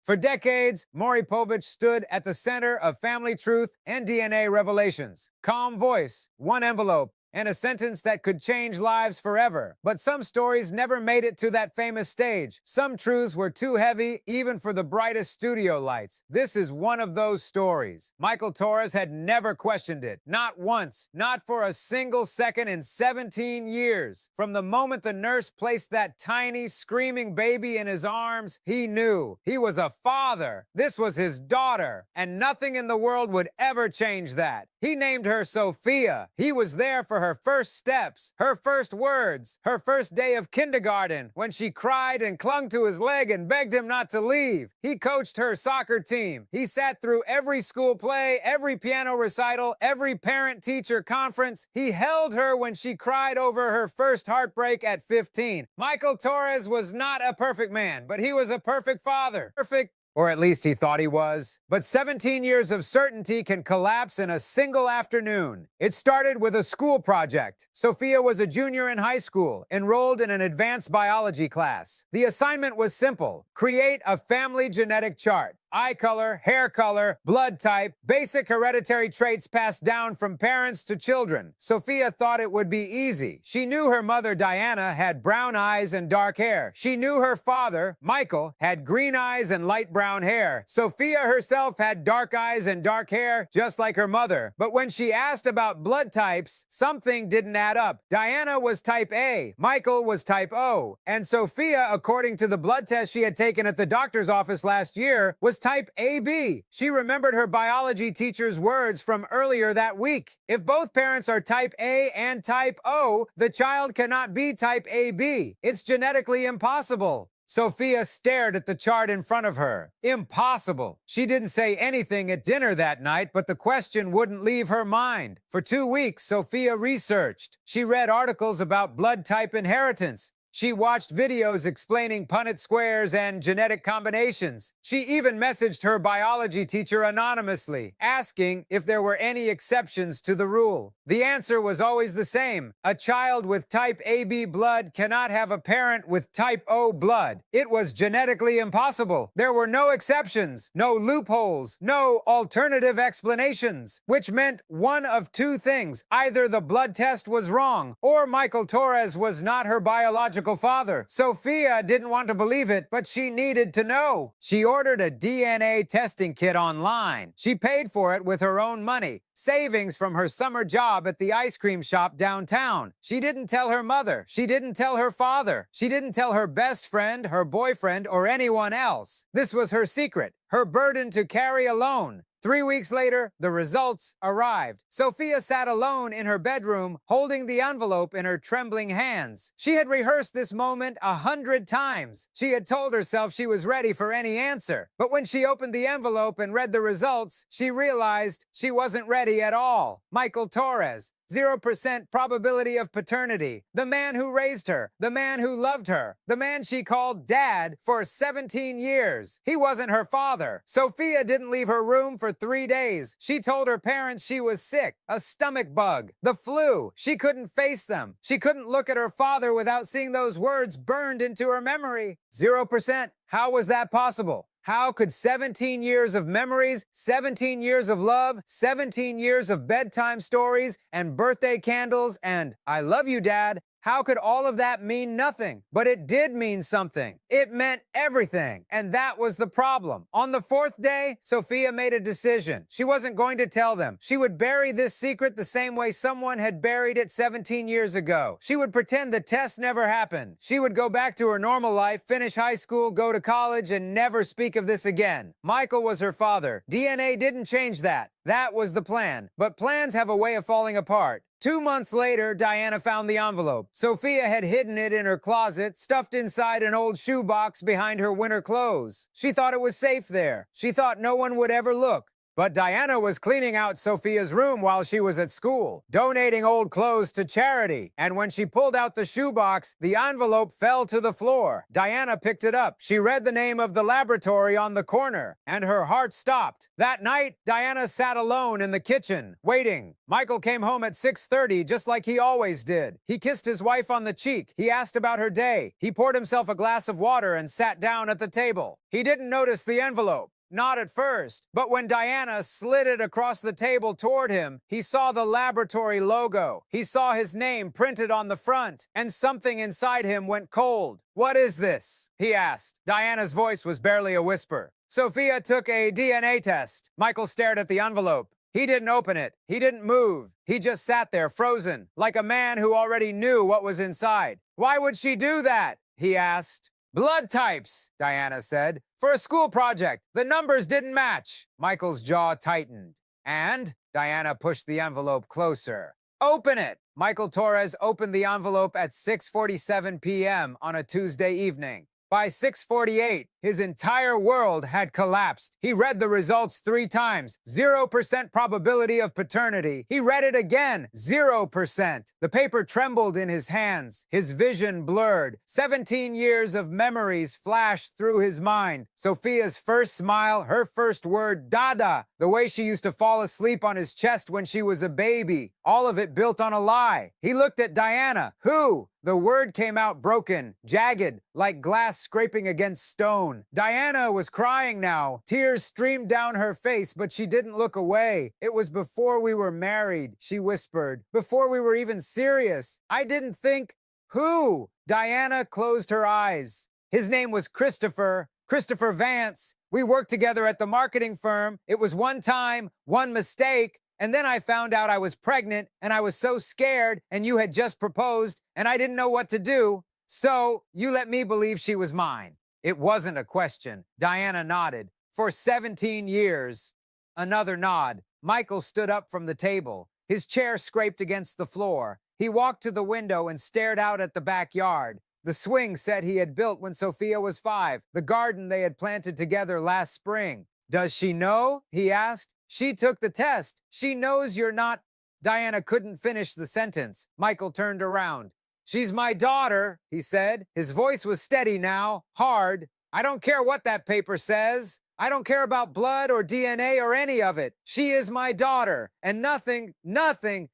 For decades, Maury Povich stood at the center of family truth and DNA revelations. Calm voice, one envelope, and a sentence that could change lives forever. But some stories never made it to that famous stage. Some truths were too heavy even for the brightest studio lights. This is one of those stories. Michael Torres had never questioned it. Not once. Not for a single second in 17 years. From the moment the nurse placed that tiny, screaming baby in his arms, he knew. He was a father. This was his daughter. And nothing in the world would ever change that. He named her Sofia. He was there for her first steps, her first words, her first day of kindergarten when she cried and clung to his leg and begged him not to leave. He coached her soccer team. He sat through every school play, every piano recital, every parent-teacher conference. He held her when she cried over her first heartbreak at 15. Michael Torres was not a perfect man, but he was a perfect father. Perfect, or at least he thought he was. But 17 years of certainty can collapse in a single afternoon. It started with a school project. Sofia was a junior in high school, enrolled in an advanced biology class. The assignment was simple: create a family genetic chart. Eye color, hair color, blood type, basic hereditary traits passed down from parents to children. Sofia thought it would be easy. She knew her mother, Diana, had brown eyes and dark hair. She knew her father, Michael, had green eyes and light brown hair. Sofia herself had dark eyes and dark hair, just like her mother. But when she asked about blood types, something didn't add up. Diana was type A, Michael was type O, and Sofia, according to the blood test she had taken at the doctor's office last year, was type AB. She remembered her biology teacher's words from earlier that week. If both parents are type A and type O, the child cannot be type AB. It's genetically impossible. Sofia stared at the chart in front of her. Impossible. She didn't say anything at dinner that night, but the question wouldn't leave her mind. For 2 weeks, Sofia researched. She read articles about blood type inheritance. She watched videos explaining Punnett squares and genetic combinations. She even messaged her biology teacher anonymously, asking if there were any exceptions to the rule. The answer was always the same. A child with type AB blood cannot have a parent with type O blood. It was genetically impossible. There were no exceptions, no loopholes, no alternative explanations, which meant one of two things. Either the blood test was wrong, or Michael Torres was not her biological father. Sofia didn't want to believe it, but she needed to know. She ordered a DNA testing kit online. She paid for it with her own money, savings from her summer job at the ice cream shop downtown. She didn't tell her mother. She didn't tell her father. She didn't tell her best friend, her boyfriend, or anyone else. This was her secret, her burden to carry alone. 3 weeks later, the results arrived. Sofia sat alone in her bedroom, holding the envelope in her trembling hands. She had rehearsed this moment 100 times. She had told herself she was ready for any answer. But when she opened the envelope and read the results, she realized she wasn't ready at all. Michael Torres, 0% probability of paternity. The man who raised her, the man who loved her, the man she called Dad for 17 years. He wasn't her father. Sofia didn't leave her room for 3 days. She told her parents she was sick, a stomach bug, the flu. She couldn't face them. She couldn't look at her father without seeing those words burned into her memory. 0%. How was that possible? How could 17 years of memories, 17 years of love, 17 years of bedtime stories and birthday candles and "I love you, Dad," how could all of that mean nothing? But it did mean something. It meant everything. And that was the problem. On the 4th day, Sofia made a decision. She wasn't going to tell them. She would bury this secret the same way someone had buried it 17 years ago. She would pretend the test never happened. She would go back to her normal life, finish high school, go to college, and never speak of this again. Michael was her father. DNA didn't change that. That was the plan. But plans have a way of falling apart. 2 months later, Diana found the envelope. Sofia had hidden it in her closet, stuffed inside an old shoebox behind her winter clothes. She thought it was safe there. She thought no one would ever look. But Diana was cleaning out Sofia's room while she was at school, donating old clothes to charity. And when she pulled out the shoebox, the envelope fell to the floor. Diana picked it up. She read the name of the laboratory on the corner, and her heart stopped. That night, Diana sat alone in the kitchen, waiting. Michael came home at 6:30, just like he always did. He kissed his wife on the cheek. He asked about her day. He poured himself a glass of water and sat down at the table. He didn't notice the envelope. Not at first, but when Diana slid it across the table toward him, he saw the laboratory logo. He saw his name printed on the front, and something inside him went cold. "What is this?" he asked. Diana's voice was barely a whisper. "Sofia took a DNA test." Michael stared at the envelope. He didn't open it. He didn't move. He just sat there, frozen, like a man who already knew what was inside. "Why would she do that?" he asked. "Blood types," Diana said. "For a school project. The numbers didn't match." Michael's jaw tightened. "And?" Diana pushed the envelope closer. "Open it!" Michael Torres opened the envelope at 6:47 p.m. on a Tuesday evening. By 6:48, his entire world had collapsed. He read the results 3 times. 0% probability of paternity. He read it again. 0%. The paper trembled in his hands. His vision blurred. 17 years of memories flashed through his mind. Sofia's first smile, her first word, Dada. The way she used to fall asleep on his chest when she was a baby. All of it built on a lie. He looked at Diana. Who? The word came out broken, jagged, like glass scraping against stone. Diana was crying now. Tears streamed down her face, but she didn't look away. "It was before we were married," she whispered. "Before we were even serious. I didn't think..." "Who?" Diana closed her eyes. "His name was Christopher Vance. We worked together at the marketing firm. It was one time, one mistake. And then I found out I was pregnant, and I was so scared, and you had just proposed, and I didn't know what to do. So you let me believe she was mine." It wasn't a question. Diana nodded. "For 17 years. Another nod. Michael stood up from the table. His chair scraped against the floor. He walked to the window and stared out at the backyard. The swing set he had built when Sofia was 5. The garden they had planted together last spring. "Does she know?" he asked. "She took the test. She knows you're not..." Diana couldn't finish the sentence. Michael turned around. "She's my daughter," he said. His voice was steady now, hard. "I don't care what that paper says. I don't care about blood or DNA or any of it. She is my daughter, and nothing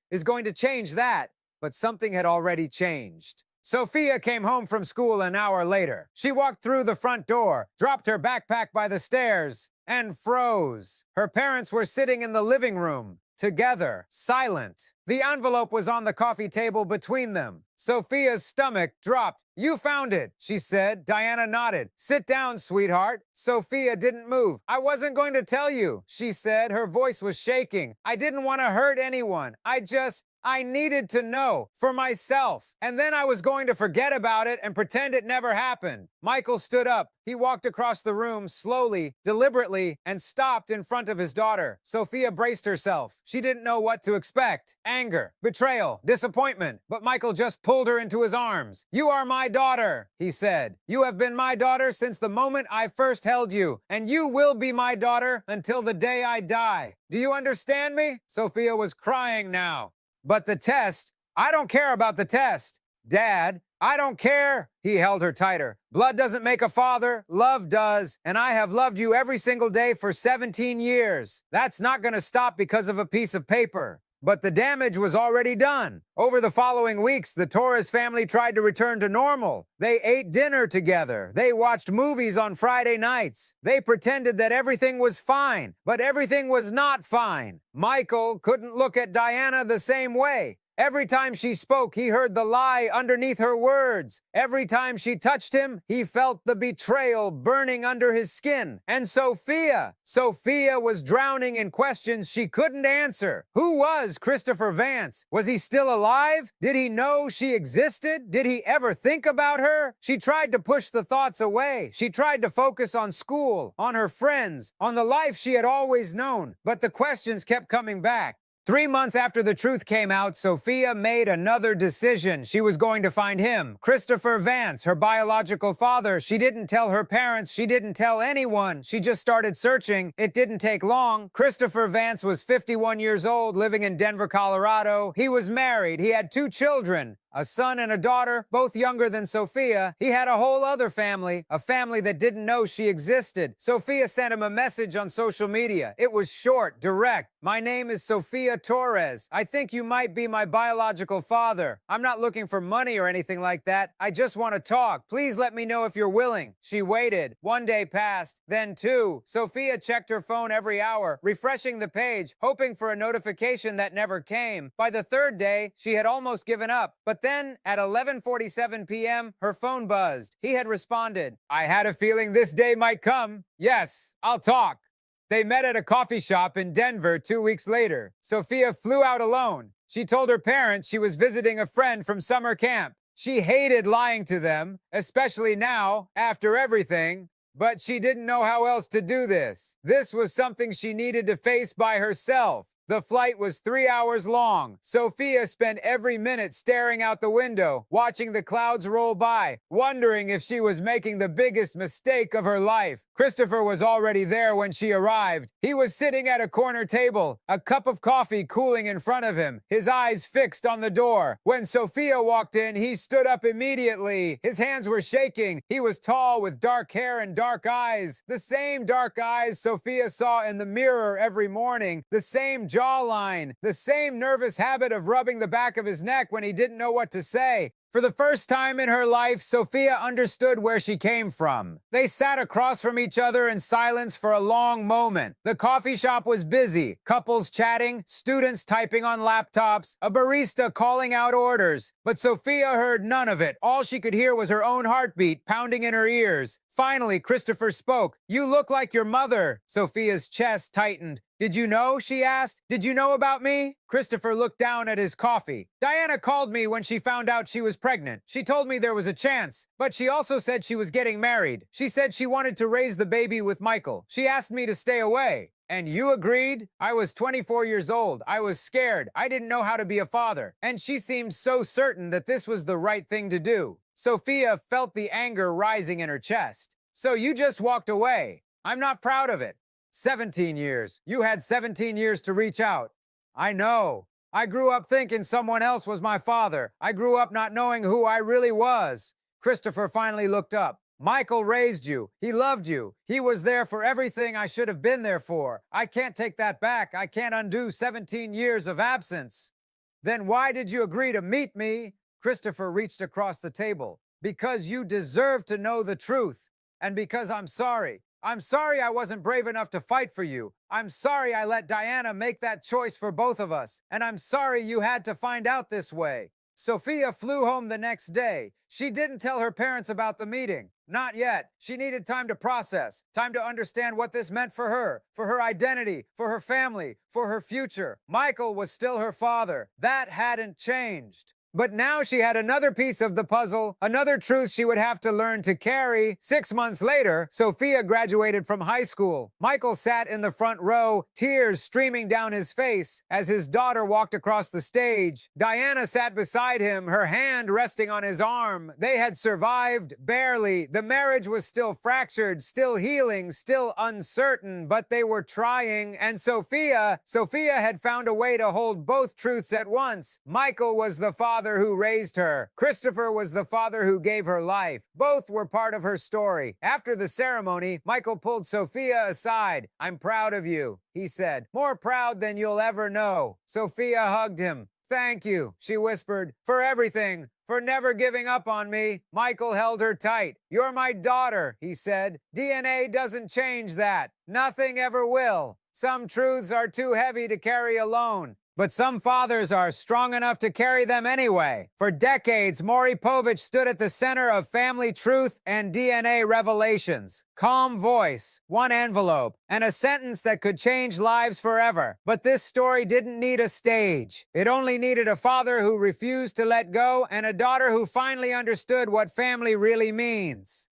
is going to change that." But something had already changed. Sofia came home from school an hour later. She walked through the front door, dropped her backpack by the stairs, and froze. Her parents were sitting in the living room, together, silent. The envelope was on the coffee table between them. Sofia's stomach dropped. "You found it," she said. Diana nodded. "Sit down, sweetheart." Sofia didn't move. "I wasn't going to tell you," she said. Her voice was shaking. "I didn't want to hurt anyone. I needed to know for myself. And then I was going to forget about it and pretend it never happened." Michael stood up. He walked across the room slowly, deliberately, and stopped in front of his daughter. Sofia braced herself. She didn't know what to expect. Anger, betrayal, disappointment. But Michael just pulled her into his arms. "You are my daughter," he said. "You have been my daughter since the moment I first held you, and you will be my daughter until the day I die. Do you understand me?" Sofia was crying now. "But the test, I don't care about the test." "Dad, I don't care." He held her tighter. "Blood doesn't make a father, love does. And I have loved you every single day for 17 years. That's not going to stop because of a piece of paper." But the damage was already done. Over the following weeks, the Torres family tried to return to normal. They ate dinner together. They watched movies on Friday nights. They pretended that everything was fine, but everything was not fine. Michael couldn't look at Diana the same way. Every time she spoke, he heard the lie underneath her words. Every time she touched him, he felt the betrayal burning under his skin. And Sofia was drowning in questions she couldn't answer. Who was Christopher Vance? Was he still alive? Did he know she existed? Did he ever think about her? She tried to push the thoughts away. She tried to focus on school, on her friends, on the life she had always known. But the questions kept coming back. 3 months after the truth came out, Sofia made another decision. She was going to find him, Christopher Vance, her biological father. She didn't tell her parents. She didn't tell anyone. She just started searching. It didn't take long. Christopher Vance was 51 years old, living in Denver, Colorado. He was married. He had 2 children. A son and a daughter, both younger than Sofia. He had a whole other family, a family that didn't know she existed. Sofia sent him a message on social media. It was short, direct. My name is Sofia Torres. I think you might be my biological father. I'm not looking for money or anything like that. I just want to talk. Please let me know if you're willing. She waited. 1 day passed, then 2. Sofia checked her phone every hour, refreshing the page, hoping for a notification that never came. By the 3rd day, she had almost given up. But then, at 11:47 p.m., her phone buzzed. He had responded, "I had a feeling this day might come. Yes, I'll talk." They met at a coffee shop in Denver 2 weeks later. Sofia flew out alone. She told her parents she was visiting a friend from summer camp. She hated lying to them, especially now, after everything. But she didn't know how else to do this. This was something she needed to face by herself. The flight was 3 hours long. Sofia spent every minute staring out the window, watching the clouds roll by, wondering if she was making the biggest mistake of her life. Christopher was already there when she arrived. He was sitting at a corner table, a cup of coffee cooling in front of him, his eyes fixed on the door. When Sofia walked in, he stood up immediately. His hands were shaking. He was tall with dark hair and dark eyes, the same dark eyes Sofia saw in the mirror every morning, the same jawline, the same nervous habit of rubbing the back of his neck when he didn't know what to say. For the first time in her life, Sofia understood where she came from. They sat across from each other in silence for a long moment. The coffee shop was busy, couples chatting, students typing on laptops, a barista calling out orders. But Sofia heard none of it. All she could hear was her own heartbeat pounding in her ears. Finally, Christopher spoke. "You look like your mother." Sofia's chest tightened. "Did you know?" she asked. "Did you know about me?" Christopher looked down at his coffee. "Diana called me when she found out she was pregnant. She told me there was a chance, but she also said she was getting married. She said she wanted to raise the baby with Michael. She asked me to stay away. And you agreed?" "I was 24 years old. I was scared. I didn't know how to be a father. And she seemed so certain that this was the right thing to do." Sofia felt the anger rising in her chest. "So you just walked away. I'm not proud of it." 17 years. You had 17 years to reach out. I know. I grew up thinking someone else was my father. I grew up not knowing who I really was. Christopher finally looked up. "Michael raised you. He loved you. He was there for everything I should have been there for. I can't take that back. I can't undo 17 years of absence." "Then why did you agree to meet me?" Christopher reached across the table. "Because you deserve to know the truth. And because I'm sorry. I'm sorry I wasn't brave enough to fight for you. I'm sorry I let Diana make that choice for both of us. And I'm sorry you had to find out this way." Sofia flew home the next day. She didn't tell her parents about the meeting. Not yet. She needed time to process, time to understand what this meant for her identity, for her family, for her future. Michael was still her father. That hadn't changed. But now she had another piece of the puzzle, another truth she would have to learn to carry. 6 months later, Sofia graduated from high school. Michael sat in the front row, tears streaming down his face as his daughter walked across the stage. Diana sat beside him, her hand resting on his arm. They had survived, barely. The marriage was still fractured, still healing, still uncertain, but they were trying. And Sofia had found a way to hold both truths at once. Michael was the father who raised her. Christopher was the father who gave her life. Both were part of her story. After the ceremony, Michael pulled Sofia aside. "I'm proud of you," he said. "More proud than you'll ever know." Sofia hugged him. "Thank you," she whispered, "for everything, for never giving up on me." Michael held her tight. "You're my daughter," he said. "DNA doesn't change that. Nothing ever will. Some truths are too heavy to carry alone. But some fathers are strong enough to carry them anyway." For decades, Maury Povich stood at the center of family truth and DNA revelations. Calm voice, one envelope, and a sentence that could change lives forever. But this story didn't need a stage. It only needed a father who refused to let go and a daughter who finally understood what family really means.